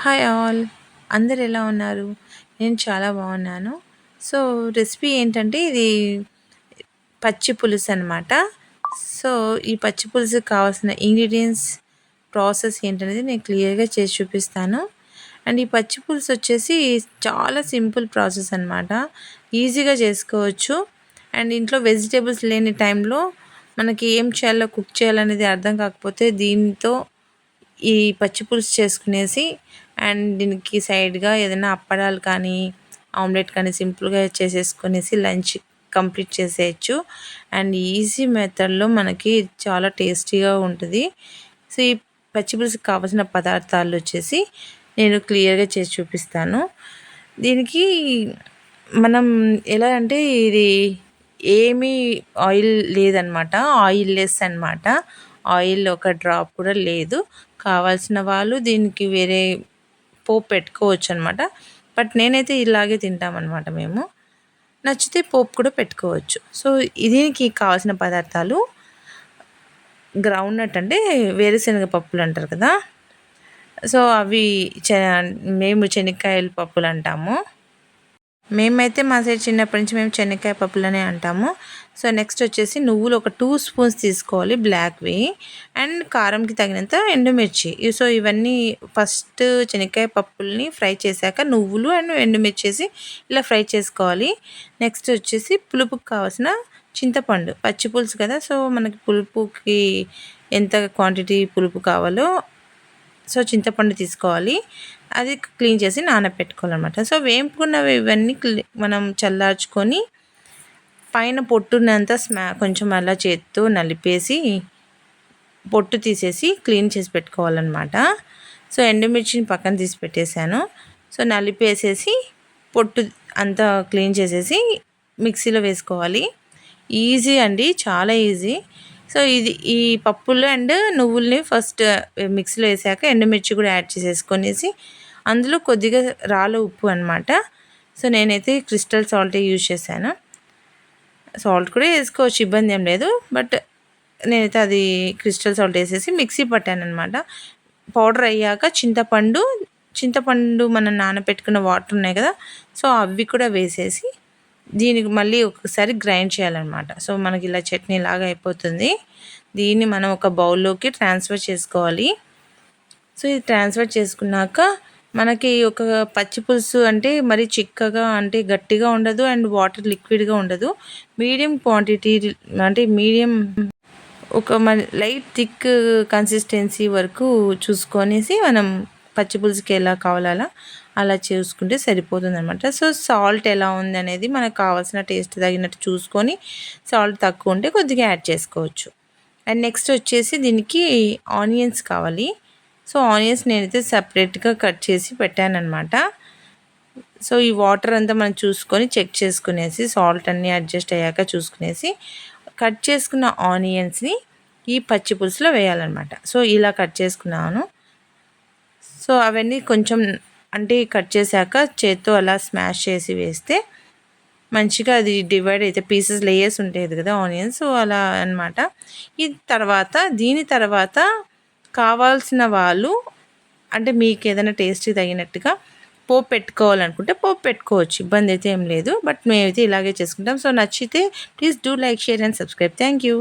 Hi all, అందరు ఎలా ఉన్నారు? నేను చాలా బాగున్నాను. సో రెసిపీ ఏంటంటే ఇది పచ్చి పులుసు అనమాట. సో ఈ పచ్చి పులుసుకి కావాల్సిన ఇంగ్రీడియంట్స్, ప్రాసెస్ ఏంటనేది నేను క్లియర్గా చేసి చూపిస్తాను. అండ్ ఈ పచ్చి పులుసు వచ్చేసి చాలా సింపుల్ ప్రాసెస్ అనమాట. ఈజీగా చేసుకోవచ్చు. అండ్ ఇంట్లో వెజిటేబుల్స్ లేని టైంలో మనకి ఏం చేయాలో, కుక్ చేయాలనేది అర్థం కాకపోతే దీంతో ఈ పచ్చి పులుసు చేసుకునేసి అండ్ దీనికి సైడ్గా ఏదైనా అప్పడాలు కానీ, ఆమ్లెట్ కానీ సింపుల్గా చేసేసుకునేసి లంచ్ కంప్లీట్ చేసేయచ్చు. అండ్ ఈజీ మెథడ్లో మనకి చాలా టేస్టీగా ఉంటుంది. సో ఈ పచ్చి పులుసుకి కావాల్సిన పదార్థాలు వచ్చేసి నేను క్లియర్గా చేసి చూపిస్తాను. దీనికి మనం ఎలా అంటే ఇది ఏమీ ఆయిల్ లేదనమాట, ఆయిల్ లెస్ అనమాట. ఆయిల్ ఒక డ్రాప్ కూడా లేదు. కావాల్సిన వాళ్ళు దీనికి వేరే పోపు పెట్టుకోవచ్చు అనమాట. బట్ నేనైతే ఇలాగే తింటామన్నమాట మేము. నచ్చితే పోపు కూడా పెట్టుకోవచ్చు. సో దీనికి కావాల్సిన పదార్థాలు గ్రౌండ్ నట్ అంటే వేరుశనగ పప్పులు అంటారు కదా, సో అవి మేము శనక్కాయల పప్పులు అంటాము. మేమైతే మా సైడ్ చిన్నప్పటి నుంచి మేము శనక్కాయ పప్పులనే అంటాము. సో నెక్స్ట్ వచ్చేసి నువ్వులు ఒక 2 స్పూన్స్ తీసుకోవాలి, బ్లాక్వి. అండ్ కారంకి తగినంత ఎండుమిర్చి. సో ఇవన్నీ ఫస్ట్ శనక్కాయ పప్పుల్ని ఫ్రై చేశాక నువ్వులు అండ్ ఎండుమిర్చి వేసి ఇలా ఫ్రై చేసుకోవాలి. నెక్స్ట్ వచ్చేసి పులుపుకి కావాల్సిన చింతపండు, పచ్చి పులుసు కదా, సో మనకి పులుపుకి ఎంత క్వాంటిటీ పులుపు కావాలో సో చింతపండు తీసుకోవాలి. అది క్లీన్ చేసి నానబెట్టుకోవాలన్నమాట. సో వేపుకున్నవి ఇవన్నీ మనం చల్లార్చుకొని పైన పొట్టునంతా కొంచెం అలా చేత్తో నలిపేసి పొట్టు తీసేసి క్లీన్ చేసి పెట్టుకోవాలన్నమాట. సో ఎండుమిర్చిని పక్కన తీసి పెట్టేశాను. సో నలిపేసేసి పొట్టు అంతా క్లీన్ చేసేసి మిక్సీలో వేసుకోవాలి. ఈజీ అండి, చాలా ఈజీ. సో ఈ పప్పులు అండ్ నువ్వుల్ని ఫస్ట్ మిక్సీలో వేసాక ఎండుమిర్చి కూడా యాడ్ చేసేసుకొనేసి అందులో కొద్దిగా రాళ్ళ ఉప్పు అనమాట. సో నేనైతే క్రిస్టల్ సాల్టే యూజ్ చేశాను. సాల్ట్ కూడా వేసుకోవచ్చు, ఇబ్బంది ఏం లేదు. బట్ నేనైతే అది క్రిస్టల్ సాల్ట్ వేసేసి మిక్సీ పట్టాను అనమాట. పౌడర్ అయ్యాక చింతపండు మనం నానబెట్టుకున్న వాటర్ ఉన్నాయి కదా, సో అవి కూడా వేసేసి దీనికి మళ్ళీ ఒకసారి గ్రైండ్ చేయాలన్నమాట. సో మనకి ఇలా చట్నీ లాగా అయిపోతుంది. దీన్ని మనం ఒక బౌల్లోకి ట్రాన్స్ఫర్ చేసుకోవాలి. సో ఇది ట్రాన్స్ఫర్ చేసుకున్నాక మనకి ఒక పచ్చి పులుసు అంటే మరి చిక్కగా అంటే గట్టిగా ఉండదు అండ్ వాటర్ లిక్విడ్గా ఉండదు. మీడియం క్వాంటిటీ అంటే మీడియం ఒక లైట్ థిక్ కన్సిస్టెన్సీ వరకు చూసుకొనేసి మనం పచ్చి పులుసుకి ఎలా కావాలో అలా చూసుకుంటే సరిపోతుంది అనమాట. సో సాల్ట్ ఎలా ఉంది అనేది మనకు కావాల్సిన టేస్ట్ తగినట్టు చూసుకొని సాల్ట్ తక్కువ ఉంటే కొద్దిగా యాడ్ చేసుకోవచ్చు. అండ్ నెక్స్ట్ వచ్చేసి దీనికి ఆనియన్స్ కావాలి. సో ఆనియన్స్ నేనైతే సపరేట్గా కట్ చేసి పెట్టానమాట. సో ఈ వాటర్ అంతా మనం చూసుకొని చెక్ చేసుకునేసి సాల్ట్ అన్నీ అడ్జస్ట్ అయ్యాక చూసుకునేసి కట్ చేసుకున్న ఆనియన్స్ని ఈ పచ్చి పులుసులో వేయాలన్నమాట. సో ఇలా కట్ చేసుకున్నాను. సో అవన్నీ కొంచెం అంటే కట్ చేశాక చేత్తో అలా స్మాష్ చేసి వేస్తే మంచిగా అది డివైడ్ అయితే పీసెస్ లేయర్స్ ఉంటాయి కదా ఆనియన్స్, సో అలా అనమాట. దీని తర్వాత కావాల్సిన వాళ్ళు అంటే మీకు ఏదైనా టేస్ట్ తగినట్టుగా పోపు పెట్టుకోవాలనుకుంటే పోపు పెట్టుకోవచ్చు, ఇబ్బంది అయితే ఏం లేదు. బట్ మేమైతే ఇలాగే చేసుకుంటాం. సో నచ్చితే please do like, share and subscribe. Thank you.